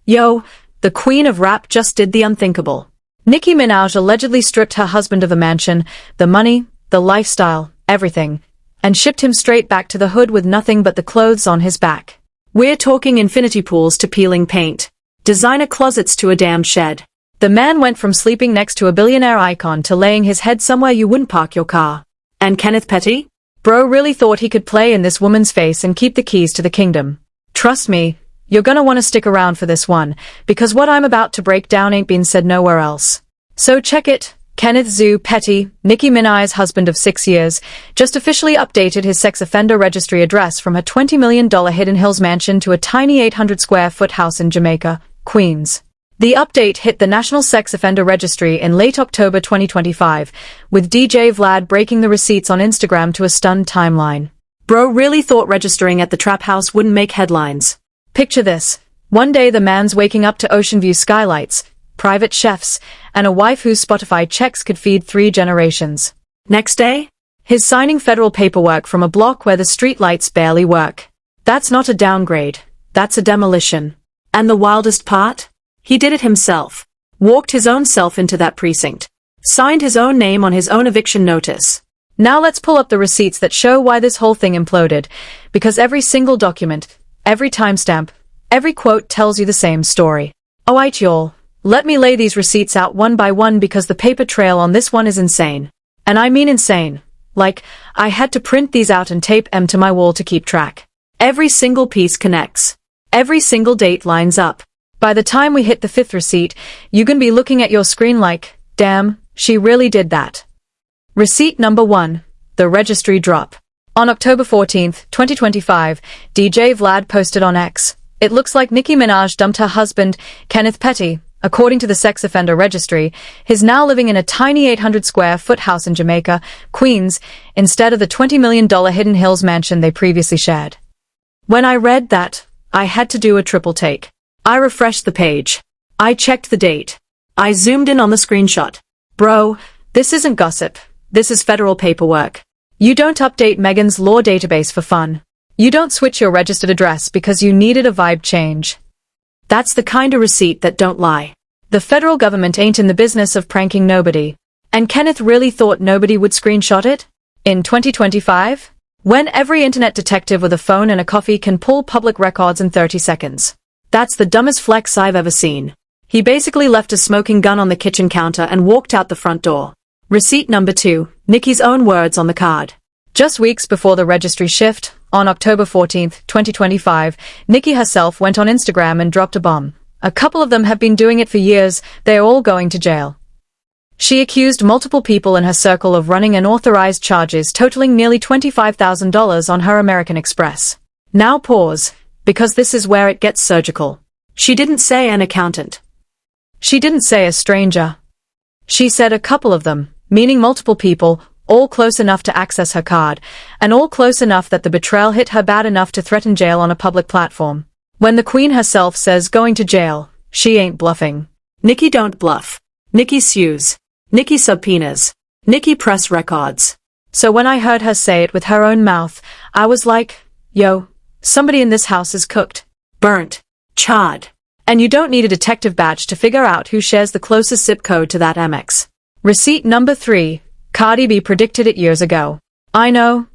Yo, the queen of rap just did the unthinkable. Nicki Minaj allegedly stripped her husband of the mansion, the money, the lifestyle, everything, and shipped him straight back to the hood with nothing but the clothes on his back. We're talking infinity pools to peeling paint, designer closets to a damn shed. The man went from sleeping next to a billionaire icon to laying his head somewhere you wouldn't park your car. And Kenneth Petty? Bro really thought he could play in this woman's face and keep the keys to the kingdom. Trust me, you're gonna wanna stick around for this one, because what I'm about to break down ain't been said nowhere else. So check it. Kenneth Petty, Nicki Minaj's husband of 6 years, just officially updated his sex offender registry address from a $20 million Hidden Hills mansion to a tiny 800-square-foot house in Jamaica, Queens. The update hit the National Sex Offender Registry in late October 2025, with DJ Vlad breaking the receipts on Instagram to a stunned timeline. Bro really thought registering at the trap house wouldn't make headlines. Picture this. One day the man's waking up to ocean view skylights, private chefs, and a wife whose Spotify checks could feed 3 generations. Next day, he's signing federal paperwork from a block where the streetlights barely work. That's not a downgrade. That's a demolition. And the wildest part? He did it himself. Walked his own self into that precinct. Signed his own name on his own eviction notice. Now let's pull up the receipts that show why this whole thing imploded, because every single document, every timestamp, every quote tells you the same story. Alright y'all, let me lay these receipts out one by one because the paper trail on this one is insane. And I mean insane. Like, I had to print these out and tape them to my wall to keep track. Every single piece connects. Every single date lines up. By the time we hit the 5th receipt, you can be looking at your screen like, damn, she really did that. Receipt number 1. The registry drop. On October 14, 2025, DJ Vlad posted on X. It looks like Nicki Minaj dumped her husband, Kenneth Petty. According to the Sex Offender Registry, he's now living in a tiny 800-square-foot house in Jamaica, Queens, instead of the $20 million Hidden Hills mansion they previously shared. When I read that, I had to do a triple take. I refreshed the page. I checked the date. I zoomed in on the screenshot. Bro, this isn't gossip. This is federal paperwork. You don't update Megan's law database for fun. You don't switch your registered address because you needed a vibe change. That's the kind of receipt that don't lie. The federal government ain't in the business of pranking nobody. And Kenneth really thought nobody would screenshot it? In 2025? When every internet detective with a phone and a coffee can pull public records in 30 seconds. That's the dumbest flex I've ever seen. He basically left a smoking gun on the kitchen counter and walked out the front door. Receipt number 2, Nicki's own words on the card. Just weeks before the registry shift, on October 14, 2025, Nicki herself went on Instagram and dropped a bomb. A couple of them have been doing it for years, they're all going to jail. She accused multiple people in her circle of running unauthorized charges totaling nearly $25,000 on her American Express. Now pause, because this is where it gets surgical. She didn't say an accountant. She didn't say a stranger. She said a couple of them, meaning multiple people, all close enough to access her card, and all close enough that the betrayal hit her bad enough to threaten jail on a public platform. When the queen herself says going to jail, she ain't bluffing. Nicki don't bluff. Nicki sues. Nicki subpoenas. Nicki press records. So when I heard her say it with her own mouth, I was like, yo, somebody in this house is cooked, burnt, charred. And you don't need a detective badge to figure out who shares the closest zip code to that AMEX. Receipt number 3. Cardi B predicted it years ago. I know.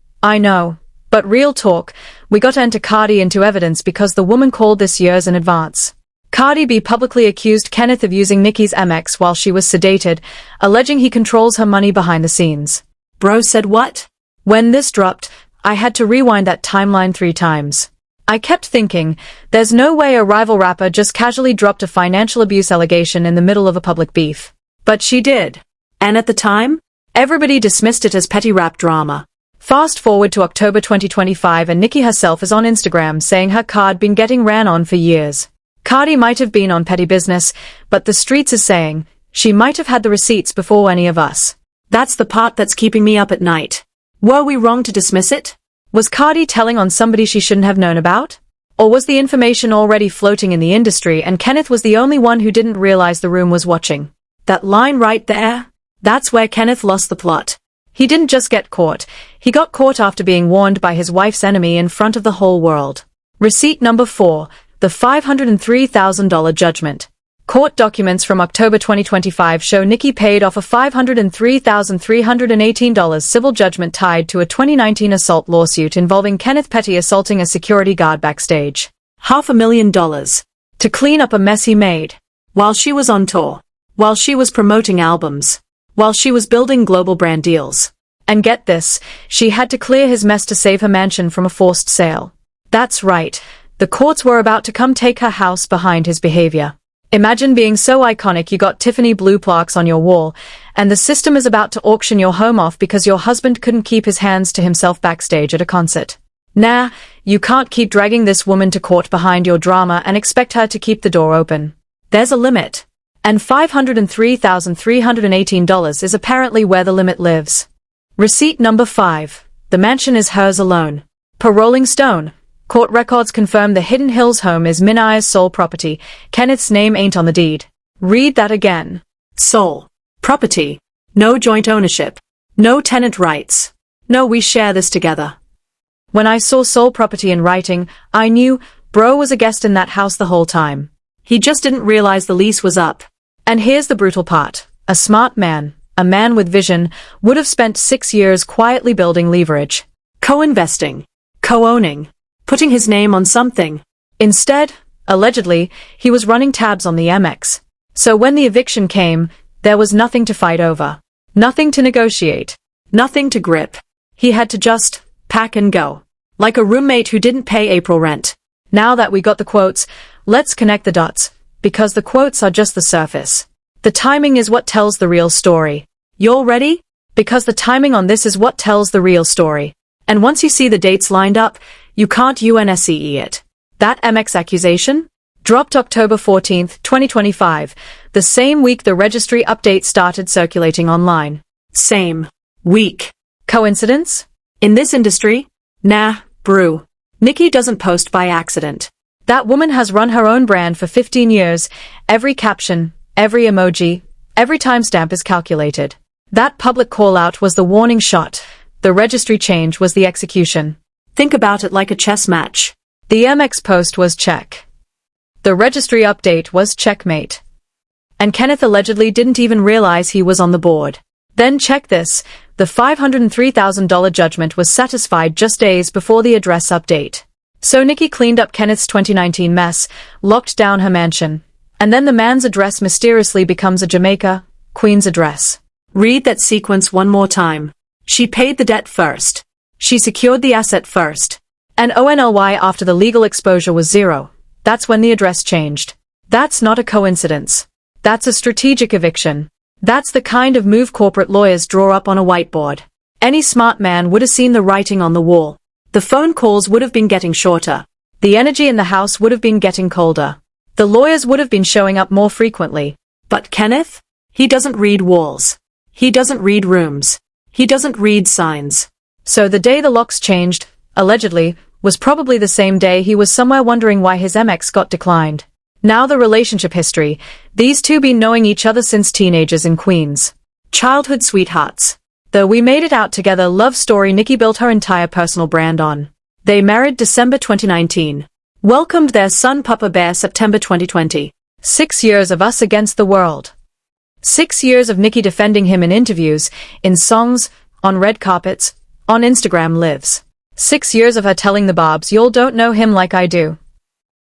But real talk, we got to enter Cardi into evidence because the woman called this years in advance. Cardi B publicly accused Kenneth of using Nicki's AMEX while she was sedated, alleging he controls her money behind the scenes. Bro said what? When this dropped, I had to rewind that timeline 3 times. I kept thinking, there's no way a rival rapper just casually dropped a financial abuse allegation in the middle of a public beef. But she did. And at the time, everybody dismissed it as petty rap drama. Fast forward to October 2025 and Nicki herself is on Instagram saying her card been getting ran on for years. Cardi might have been on petty business, but the streets is saying, she might have had the receipts before any of us. That's the part that's keeping me up at night. Were we wrong to dismiss it? Was Cardi telling on somebody she shouldn't have known about? Or was the information already floating in the industry and Kenneth was the only one who didn't realize the room was watching? That line right there? That's where Kenneth lost the plot. He didn't just get caught, he got caught after being warned by his wife's enemy in front of the whole world. Receipt number 4. the $503,000 judgment. Court documents from October 2025 show Nicki paid off a $503,318 civil judgment tied to a 2019 assault lawsuit involving Kenneth Petty assaulting a security guard backstage. $500,000 to clean up a mess he made while she was on tour, while she was promoting albums, while she was building global brand deals. And get this, she had to clear his mess to save her mansion from a forced sale. That's right, the courts were about to come take her house behind his behavior. Imagine being so iconic you got Tiffany blue plaques on your wall, and the system is about to auction your home off because your husband couldn't keep his hands to himself backstage at a concert. Nah, you can't keep dragging this woman to court behind your drama and expect her to keep the door open. There's a limit. And $503,318 is apparently where the limit lives. Receipt number 5. The mansion is hers alone. Per Rolling Stone, court records confirm the Hidden Hills home is Minaj's sole property. Kenneth's name ain't on the deed. Read that again. Sole property. No joint ownership. No tenant rights. No, we share this together. When I saw sole property in writing, I knew bro was a guest in that house the whole time. He just didn't realize the lease was up. And here's the brutal part. A smart man, a man with vision, would have spent 6 years quietly building leverage, co-investing, co-owning, putting his name on something. Instead, allegedly, he was running tabs on the AMEX. So when the eviction came, there was nothing to fight over, nothing to negotiate, nothing to grip. He had to just pack and go, like a roommate who didn't pay April rent. Now that we got the quotes, let's connect the dots, because the quotes are just the surface. The timing is what tells the real story. Y'all ready? Because the timing on this is what tells the real story. And once you see the dates lined up, you can't unsee it. That AMEX accusation? Dropped October 14, 2025, the same week the registry update started circulating online. Same week. Coincidence? In this industry? Nah, brew. Nicki doesn't post by accident. That woman has run her own brand for 15 years. Every caption, every emoji, every timestamp is calculated. That public call-out was the warning shot. The registry change was the execution. Think about it like a chess match. The AMEX post was check. The registry update was checkmate. And Kenneth allegedly didn't even realize he was on the board. Then check this, the $503,000 judgment was satisfied just days before the address update. So Nicki cleaned up Kenneth's 2019 mess, locked down her mansion. And then the man's address mysteriously becomes a Jamaica, Queen's address. Read that sequence one more time. She paid the debt first. She secured the asset first. And only after the legal exposure was zero, that's when the address changed. That's not a coincidence. That's a strategic eviction. That's the kind of move corporate lawyers draw up on a whiteboard. Any smart man would have seen the writing on the wall. The phone calls would have been getting shorter. The energy in the house would have been getting colder. The lawyers would have been showing up more frequently. But Kenneth? He doesn't read walls. He doesn't read rooms. He doesn't read signs. So the day the locks changed, allegedly, was probably the same day he was somewhere wondering why his AMEX got declined. Now the relationship history. These two been knowing each other since teenagers in Queens. Childhood sweethearts. Though we made it out together love story Nicki built her entire personal brand on. They married December 2019. Welcomed their son Papa Bear September 2020. 6 years of us against the world. 6 years of Nicki defending him in interviews, in songs, on red carpets, on Instagram lives. 6 years of her telling the Barbs y'all don't know him like I do.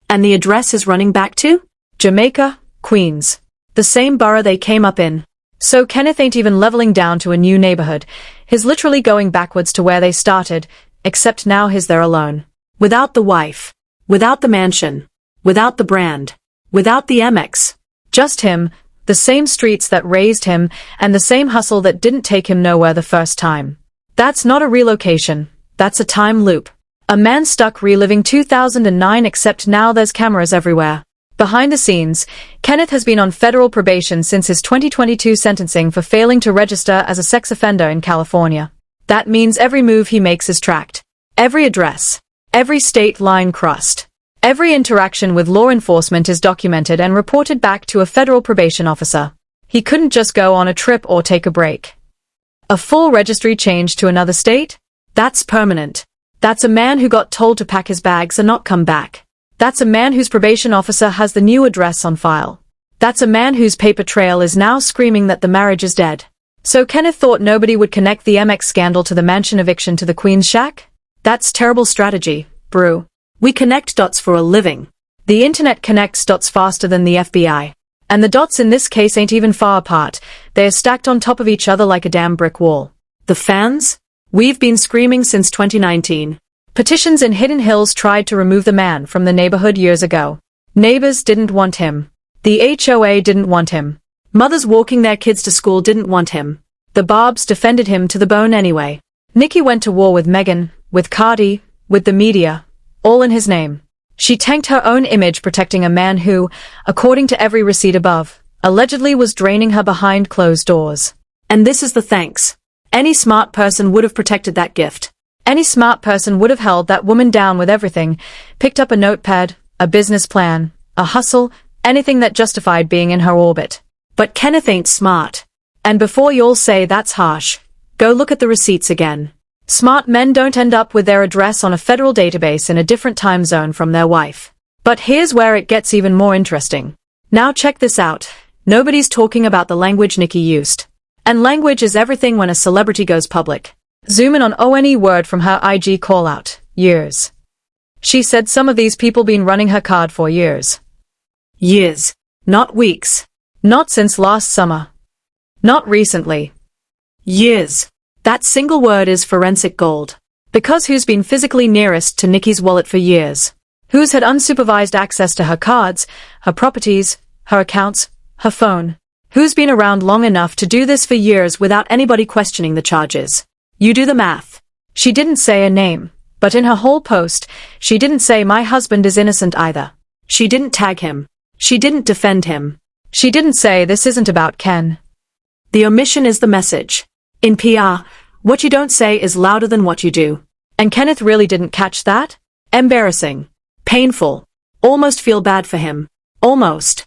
And the address is running back to? Jamaica, Queens. The same borough they came up in. So Kenneth ain't even leveling down to a new neighborhood. He's literally going backwards to where they started, except now he's there alone. Without the wife. Without the mansion. Without the brand. Without the AMEX. Just him, the same streets that raised him, and the same hustle that didn't take him nowhere the first time. That's not a relocation. That's a time loop. A man stuck reliving 2009 except now there's cameras everywhere. Behind the scenes, Kenneth has been on federal probation since his 2022 sentencing for failing to register as a sex offender in California. That means every move he makes is tracked. Every address. Every state line crossed. Every interaction with law enforcement is documented and reported back to a federal probation officer. He couldn't just go on a trip or take a break. A full registry change to another state? That's permanent. That's a man who got told to pack his bags and not come back. That's a man whose probation officer has the new address on file. That's a man whose paper trail is now screaming that the marriage is dead. So Kenneth thought nobody would connect the AMEX scandal to the mansion eviction to the Queen's shack? That's terrible strategy, brew. We connect dots for a living. The internet connects dots faster than the FBI. And the dots in this case ain't even far apart. They are stacked on top of each other like a damn brick wall. The fans? We've been screaming since 2019. Petitions in Hidden Hills tried to remove the man from the neighborhood years ago. Neighbors didn't want him. The HOA didn't want him. Mothers walking their kids to school didn't want him. The Barbs defended him to the bone anyway. Nicki went to war with Meghan, with Cardi, with the media, all in his name. She tanked her own image protecting a man who, according to every receipt above, allegedly was draining her behind closed doors. And this is the thanks. Any smart person would have protected that gift. Any smart person would have held that woman down with everything, picked up a notepad, a business plan, a hustle, anything that justified being in her orbit. But Kenneth ain't smart. And before y'all say that's harsh, go look at the receipts again. Smart men don't end up with their address on a federal database in a different time zone from their wife. But here's where it gets even more interesting. Now check this out. Nobody's talking about the language Nicki used. And language is everything when a celebrity goes public. Zoom in on ONE word from her IG call-out. Years. She said some of these people been running her card for years. Years. Not weeks. Not since last summer. Not recently. Years. That single word is forensic gold. Because who's been physically nearest to Nicki's wallet for years? Who's had unsupervised access to her cards, her properties, her accounts, her phone? Who's been around long enough to do this for years without anybody questioning the charges? You do the math. She didn't say a name, but in her whole post, she didn't say my husband is innocent either. She didn't tag him. She didn't defend him. She didn't say this isn't about Ken. The omission is the message. In PR, what you don't say is louder than what you do. And Kenneth really didn't catch that? Embarrassing. Painful. Almost feel bad for him. Almost.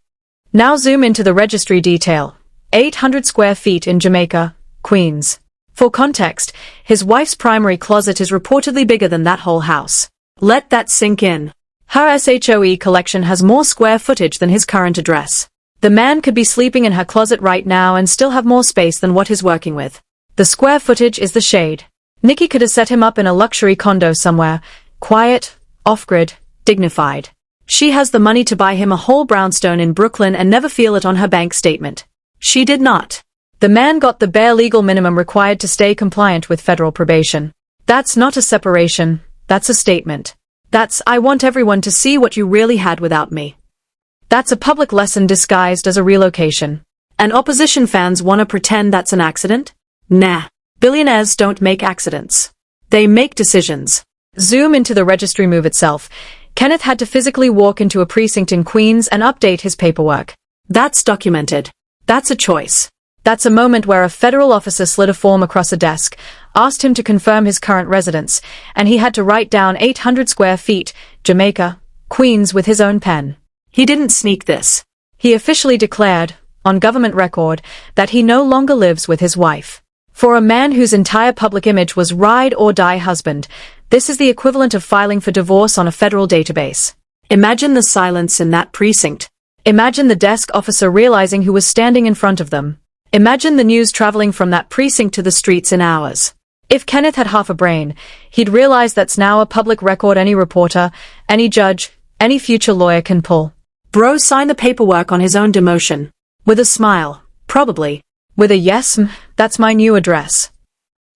Now zoom into the registry detail. 800 square feet in Jamaica, Queens. For context, his wife's primary closet is reportedly bigger than that whole house. Let that sink in. Her SHOE collection has more square footage than his current address. The man could be sleeping in her closet right now and still have more space than what he's working with. The square footage is the shade. Nicki could have set him up in a luxury condo somewhere, quiet, off-grid, dignified. She has the money to buy him a whole brownstone in Brooklyn and never feel it on her bank statement. She did not. The man got the bare legal minimum required to stay compliant with federal probation. That's not a separation, that's a statement. That's I want everyone to see what you really had without me. That's a public lesson disguised as a relocation. And opposition fans wanna pretend that's an accident? Nah. Billionaires don't make accidents. They make decisions. Zoom into the registry move itself. Kenneth had to physically walk into a precinct in Queens and update his paperwork. That's documented. That's a choice. That's a moment where a federal officer slid a form across a desk, asked him to confirm his current residence, and he had to write down 800 square feet, Jamaica, Queens with his own pen. He didn't sneak this. He officially declared, on government record, that he no longer lives with his wife. For a man whose entire public image was ride or die husband, this is the equivalent of filing for divorce on a federal database. Imagine the silence in that precinct. Imagine the desk officer realizing who was standing in front of them. Imagine the news traveling from that precinct to the streets in hours. If Kenneth had half a brain, he'd realize that's now a public record any reporter, any judge, any future lawyer can pull. Bro signed the paperwork on his own demotion. With a smile, probably. With a yes, that's my new address.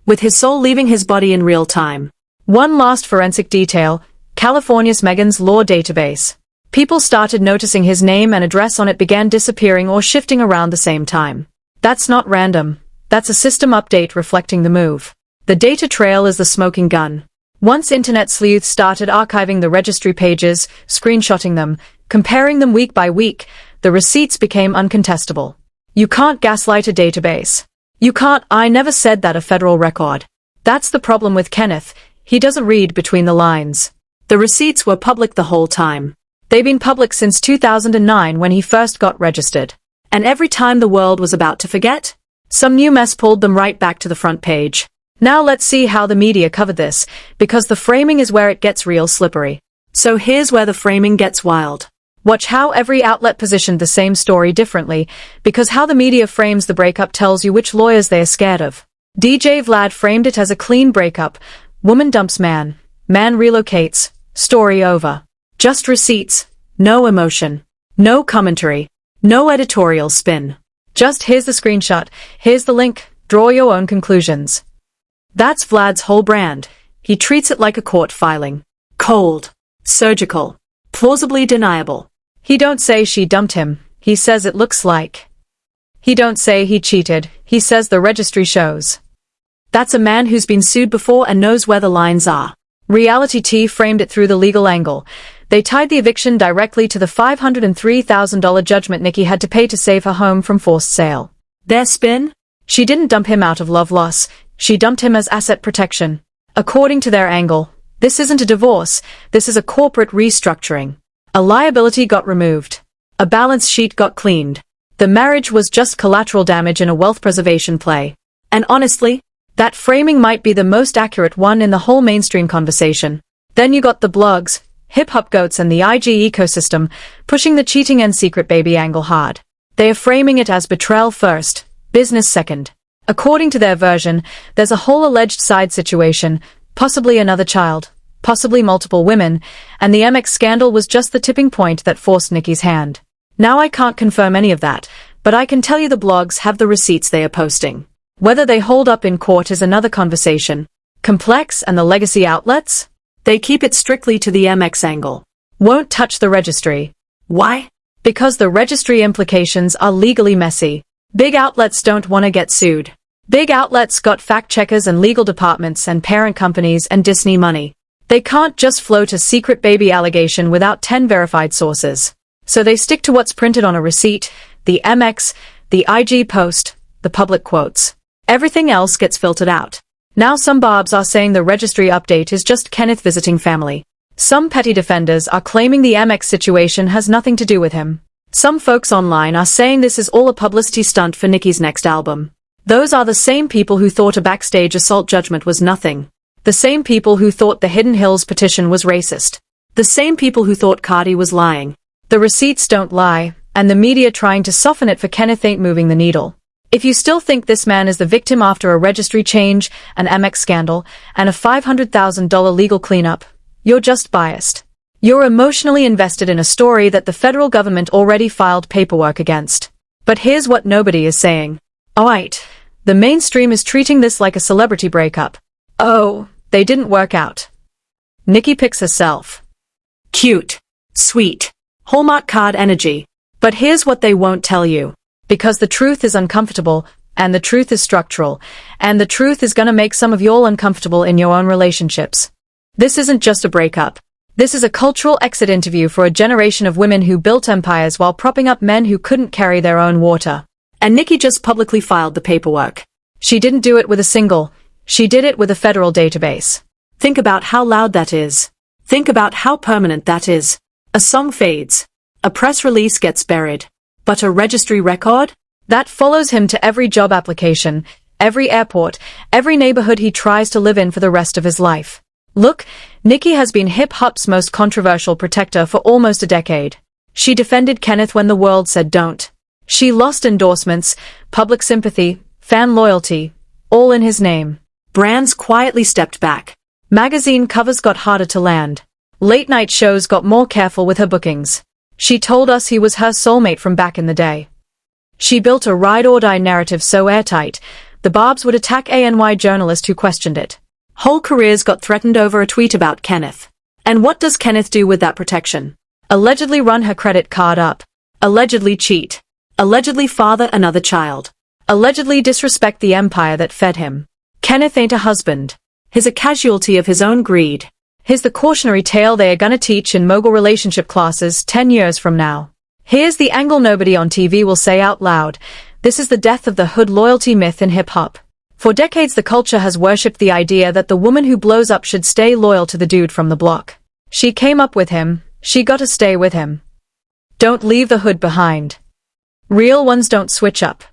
With his soul leaving his body in real time. One last forensic detail, California's Meghan's law database. People started noticing his name and address on it began disappearing or shifting around the same time. That's not random. That's a system update reflecting the move. The data trail is the smoking gun. Once internet sleuths started archiving the registry pages, screenshotting them, comparing them week by week, the receipts became uncontestable. You can't gaslight a database. You can't, I never said that a federal record. That's the problem with Kenneth, he doesn't read between the lines. The receipts were public the whole time. They've been public since 2009 when he first got registered. And every time the world was about to forget, some new mess pulled them right back to the front page. Now let's see how the media covered this, because the framing is where it gets real slippery. So here's where the framing gets wild. Watch how every outlet positioned the same story differently, because how the media frames the breakup tells you which lawyers they are scared of. DJ Vlad framed it as a clean breakup. Woman dumps man. Man relocates. Story over. Just receipts. No emotion. No commentary. No editorial spin. Just here's the screenshot. Here's the link. Draw your own conclusions. That's Vlad's whole brand. He treats it like a court filing. Cold. Surgical. Plausibly deniable. He don't say she dumped him. He says it looks like. He don't say he cheated. He says the registry shows. That's a man who's been sued before and knows where the lines are. Reality T framed it through the legal angle. They tied the eviction directly to the $503,000 judgment Nicki had to pay to save her home from forced sale. Their spin? She didn't dump him out of love loss. She dumped him as asset protection. According to their angle, this isn't a divorce. This is a corporate restructuring. A liability got removed. A balance sheet got cleaned. The marriage was just collateral damage in a wealth preservation play. And honestly, that framing might be the most accurate one in the whole mainstream conversation. Then you got the blogs, hip-hop goats and the IG ecosystem, pushing the cheating and secret baby angle hard. They are framing it as betrayal first, business second. According to their version, there's a whole alleged side situation, possibly another child, possibly multiple women, and the AMEX scandal was just the tipping point that forced Nicki's hand. Now I can't confirm any of that, but I can tell you the blogs have the receipts they are posting. Whether they hold up in court is another conversation. Complex and the legacy outlets? They keep it strictly to the AMEX angle. Won't touch the registry. Why? Because the registry implications are legally messy. Big outlets don't want to get sued. Big outlets got fact-checkers and legal departments and parent companies and Disney money. They can't just float a secret baby allegation without 10 verified sources. So they stick to what's printed on a receipt, the AMEX, the IG post, the public quotes. Everything else gets filtered out. Now some barbs are saying the registry update is just Kenneth visiting family. Some petty defenders are claiming the AMEX situation has nothing to do with him. Some folks online are saying this is all a publicity stunt for Nicki's next album. Those are the same people who thought a backstage assault judgment was nothing. The same people who thought the Hidden Hills petition was racist. The same people who thought Cardi was lying. The receipts don't lie, and the media trying to soften it for Kenneth ain't moving the needle. If you still think this man is the victim after a registry change, an AMEX scandal, and a $500,000 legal cleanup, you're just biased. You're emotionally invested in a story that the federal government already filed paperwork against. But here's what nobody is saying. Alright, the mainstream is treating this like a celebrity breakup. Oh, they didn't work out. Nicki picks herself. Cute. Sweet. Hallmark card energy. But here's what they won't tell you. Because the truth is uncomfortable, and the truth is structural, and the truth is gonna make some of y'all uncomfortable in your own relationships. This isn't just a breakup. This is a cultural exit interview for a generation of women who built empires while propping up men who couldn't carry their own water. And Nicki just publicly filed the paperwork. She didn't do it with a single. She did it with a federal database. Think about how loud that is. Think about how permanent that is. A song fades. A press release gets buried. But a registry record? That follows him to every job application, every airport, every neighborhood he tries to live in for the rest of his life. Look, Nicki has been hip-hop's most controversial protector for almost a decade. She defended Kenneth when the world said don't. She lost endorsements, public sympathy, fan loyalty, all in his name. Brands quietly stepped back. Magazine covers got harder to land. Late-night shows got more careful with her bookings. She told us he was her soulmate from back in the day. She built a ride-or-die narrative so airtight, the barbs would attack a NY journalist who questioned it. Whole careers got threatened over a tweet about Kenneth. And what does Kenneth do with that protection? Allegedly run her credit card up. Allegedly cheat. Allegedly father another child. Allegedly disrespect the empire that fed him. Kenneth ain't a husband. He's a casualty of his own greed. Here's the cautionary tale they are gonna teach in mogul relationship classes 10 years from now. Here's the angle nobody on TV will say out loud. This is the death of the hood loyalty myth in hip-hop. For decades the culture has worshipped the idea that the woman who blows up should stay loyal to the dude from the block. She came up with him, she gotta stay with him. Don't leave the hood behind. Real ones don't switch up.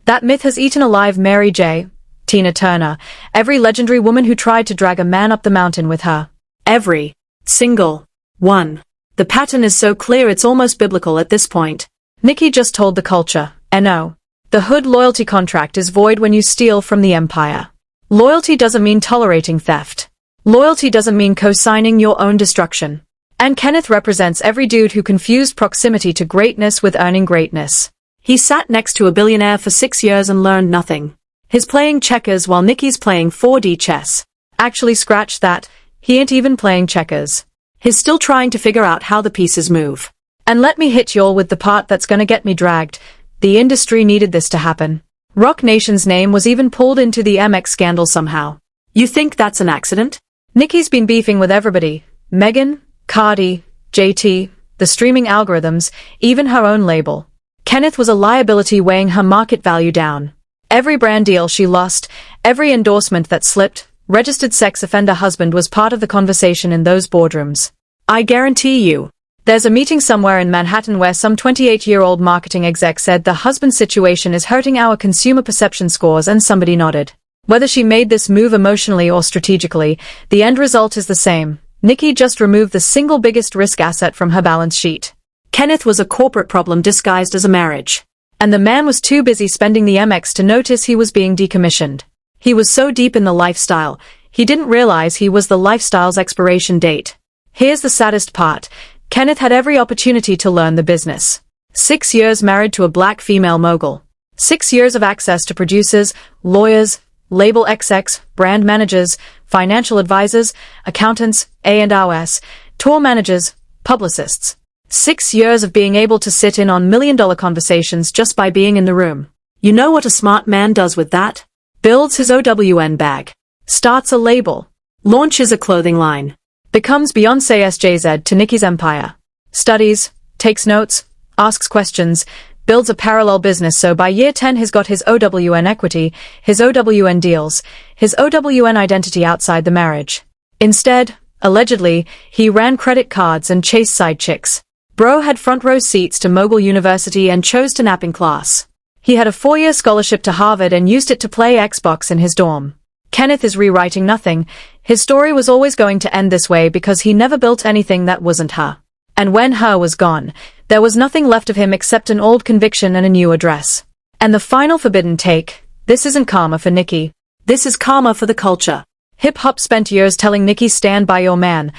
That myth has eaten alive Mary J., Tina Turner, every legendary woman who tried to drag a man up the mountain with her. Every single 1. The pattern is so clear it's almost biblical at this point. Nicki just told the culture, no. The hood loyalty contract is void when you steal from the empire. Loyalty doesn't mean tolerating theft. Loyalty doesn't mean co-signing your own destruction. And Kenneth represents every dude who confused proximity to greatness with earning greatness. He sat next to a billionaire for 6 years and learned nothing. He's playing checkers while Nicki's playing 4D chess. Actually, scratch that. He ain't even playing checkers. He's still trying to figure out how the pieces move. And let me hit y'all with the part that's gonna get me dragged. The industry needed this to happen. Roc Nation's name was even pulled into the AMEX scandal somehow. You think that's an accident? Nicki's been beefing with everybody. Megan, Cardi, JT, the streaming algorithms, even her own label. Kenneth was a liability weighing her market value down. Every brand deal she lost, every endorsement that slipped, registered sex offender husband was part of the conversation in those boardrooms. I guarantee you. There's a meeting somewhere in Manhattan where some 28-year-old marketing exec said the husband situation is hurting our consumer perception scores, and somebody nodded. Whether she made this move emotionally or strategically, the end result is the same. Nicki just removed the single biggest risk asset from her balance sheet. Kenneth was a corporate problem disguised as a marriage. And the man was too busy spending the AMEX to notice he was being decommissioned. He was so deep in the lifestyle, he didn't realize he was the lifestyle's expiration date. Here's the saddest part. Kenneth had every opportunity to learn the business. 6 years married to a black female mogul. 6 years of access to producers, lawyers, label execs, brand managers, financial advisors, accountants, A&Rs, tour managers, publicists. 6 years of being able to sit in on million-dollar conversations just by being in the room. You know what a smart man does with that? Builds his OWN bag. Starts a label. Launches a clothing line. Becomes Beyoncé SJZ to Nicki's empire. Studies, takes notes, asks questions, builds a parallel business so by year 10 he's got his OWN equity, his OWN deals, his OWN identity outside the marriage. Instead, allegedly, he ran credit cards and chased side chicks. Bro had front row seats to Mogul University and chose to nap in class. He had a 4-year scholarship to Harvard and used it to play Xbox in his dorm. Kenneth is rewriting nothing. His story was always going to end this way because he never built anything that wasn't her. And when her was gone, there was nothing left of him except an old conviction and a new address. And the final forbidden take, this isn't karma for Nicki. This is karma for the culture. Hip-hop spent years telling Nicki stand by your man,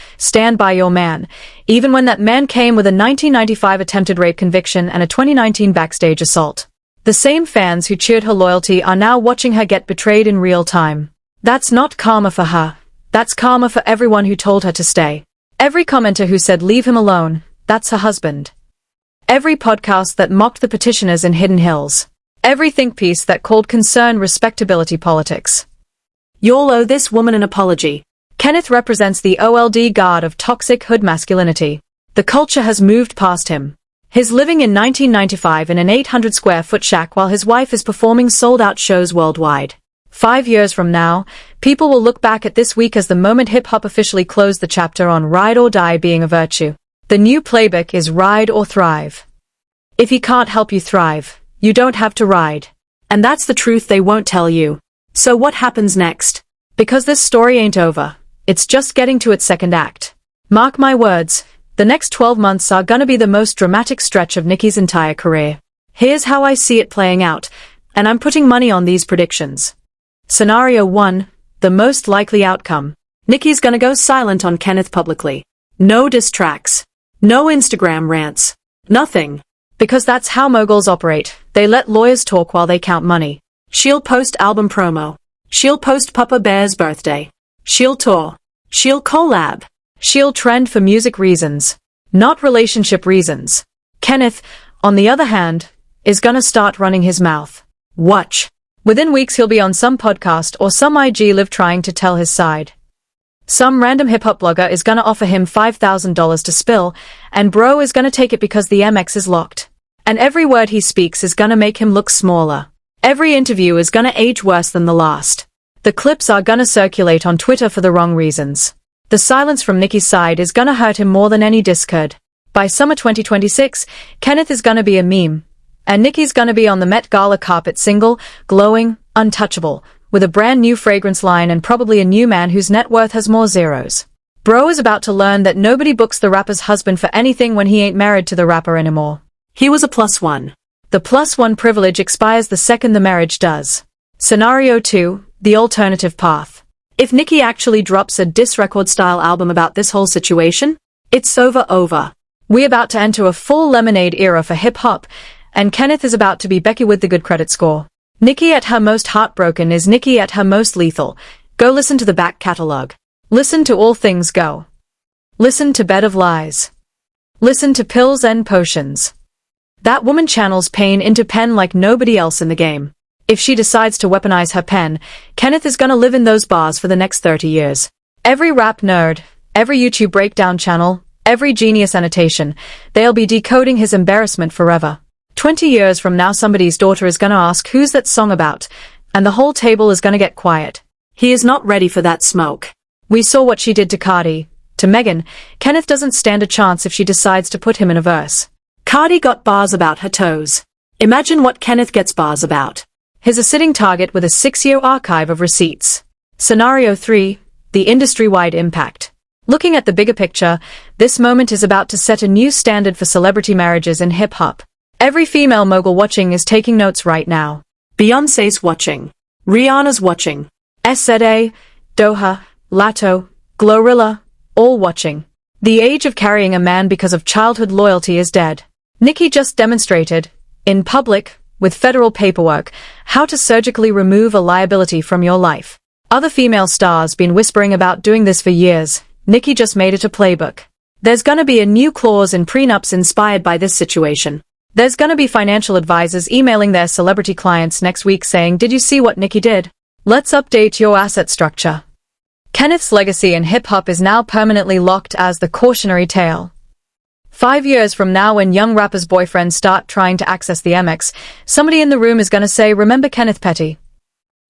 even when that man came with a 1995 attempted rape conviction and a 2019 backstage assault. The same fans who cheered her loyalty are now watching her get betrayed in real time. That's not karma for her. That's karma for everyone who told her to stay. Every commenter who said leave him alone, that's her husband. Every podcast that mocked the petitioners in Hidden Hills. Every think piece that called concern respectability politics. You'll owe this woman an apology. Kenneth represents the old guard of toxic hood masculinity. The culture has moved past him. He's living in 1995 in an 800-square-foot shack while his wife is performing sold-out shows worldwide. 5 years from now, people will look back at this week as the moment hip-hop officially closed the chapter on ride or die being a virtue. The new playbook is ride or thrive. If he can't help you thrive, you don't have to ride. And that's the truth they won't tell you. So what happens next? Because this story ain't over. It's just getting to its second act. Mark my words, the next 12 months are gonna be the most dramatic stretch of Nicki's entire career. Here's how I see it playing out, and I'm putting money on these predictions. Scenario 1, the most likely outcome. Nicki's gonna go silent on Kenneth publicly. No diss tracks. No Instagram rants. Nothing. Because that's how moguls operate. They let lawyers talk while they count money. She'll post album promo. She'll post Papa Bear's birthday. She'll tour. She'll collab. She'll trend for music reasons, not relationship reasons. Kenneth, on the other hand, is gonna start running his mouth. Watch. Within weeks he'll be on some podcast or some IG live trying to tell his side. Some random hip-hop blogger is gonna offer him $5,000 to spill, and bro is gonna take it because the AMEX is locked. And every word he speaks is gonna make him look smaller. Every interview is gonna age worse than the last. The clips are gonna circulate on Twitter for the wrong reasons. The silence from Nicki's side is gonna hurt him more than any diss could. By summer 2026, Kenneth is gonna be a meme. And Nicki's gonna be on the Met Gala carpet single, glowing, untouchable, with a brand new fragrance line and probably a new man whose net worth has more zeros. Bro is about to learn that nobody books the rapper's husband for anything when he ain't married to the rapper anymore. He was a +1. The +1 privilege expires the second the marriage does. Scenario 2, the alternative path. If Nicki actually drops a diss record style album about this whole situation, it's over. We about to enter a full Lemonade era for hip-hop, and Kenneth is about to be Becky with the good credit score. Nicki at her most heartbroken is Nicki at her most lethal. Go listen to the back catalog. Listen to All Things Go. Listen to Bed of Lies. Listen to Pills and Potions. That woman channels pain into pen like nobody else in the game. If she decides to weaponize her pen, Kenneth is gonna live in those bars for the next 30 years. Every rap nerd, every YouTube breakdown channel, every genius annotation, they'll be decoding his embarrassment forever. 20 years from now somebody's daughter is gonna ask who's that song about, and the whole table is gonna get quiet. He is not ready for that smoke. We saw what she did to Cardi. To Megan, Kenneth doesn't stand a chance if she decides to put him in a verse. Cardi got bars about her toes. Imagine what Kenneth gets bars about. He's a sitting target with a 6-year archive of receipts. Scenario 3, the industry-wide impact. Looking at the bigger picture, this moment is about to set a new standard for celebrity marriages in hip-hop. Every female mogul watching is taking notes right now. Beyoncé's watching. Rihanna's watching. SZA, Doha, Lato, Glorilla, all watching. The age of carrying a man because of childhood loyalty is dead. Nicki just demonstrated, in public, with federal paperwork, how to surgically remove a liability from your life. Other female stars been whispering about doing this for years. Nicki just made it a playbook. There's gonna be a new clause in prenups inspired by this situation. There's gonna be financial advisors emailing their celebrity clients next week saying, "Did you see what Nicki did? Let's update your asset structure." Kenneth's legacy in hip-hop is now permanently locked as the cautionary tale. 5 years from now when young rappers' boyfriends start trying to access the AMEX, somebody in the room is gonna say, "Remember Kenneth Petty?"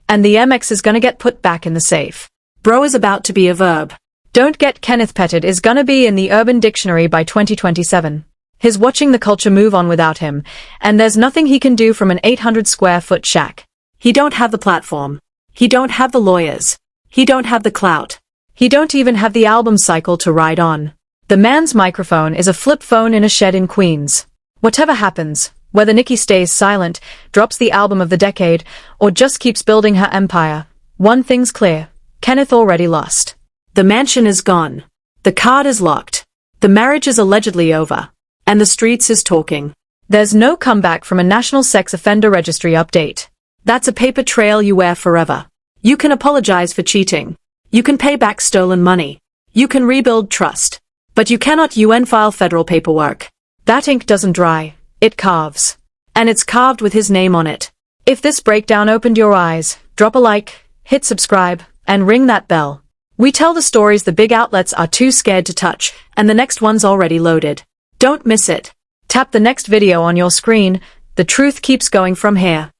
And the AMEX is gonna get put back in the safe. Bro is about to be a verb. Don't get Kenneth Petty is gonna be in the Urban Dictionary by 2027. He's watching the culture move on without him, and there's nothing he can do from an 800-square-foot shack. He don't have the platform. He don't have the lawyers. He don't have the clout. He don't even have the album cycle to ride on. The man's microphone is a flip phone in a shed in Queens. Whatever happens, whether Nicki stays silent, drops the album of the decade, or just keeps building her empire, one thing's clear, Kenneth already lost. The mansion is gone. The card is locked. The marriage is allegedly over. And the streets is talking. There's no comeback from a national sex offender registry update. That's a paper trail you wear forever. You can apologize for cheating. You can pay back stolen money. You can rebuild trust. But you cannot UN file federal paperwork. That ink doesn't dry, it carves. And it's carved with his name on it. If this breakdown opened your eyes, drop a like, hit subscribe, and ring that bell. We tell the stories the big outlets are too scared to touch, and the next one's already loaded. Don't miss it. Tap the next video on your screen. The truth keeps going from here.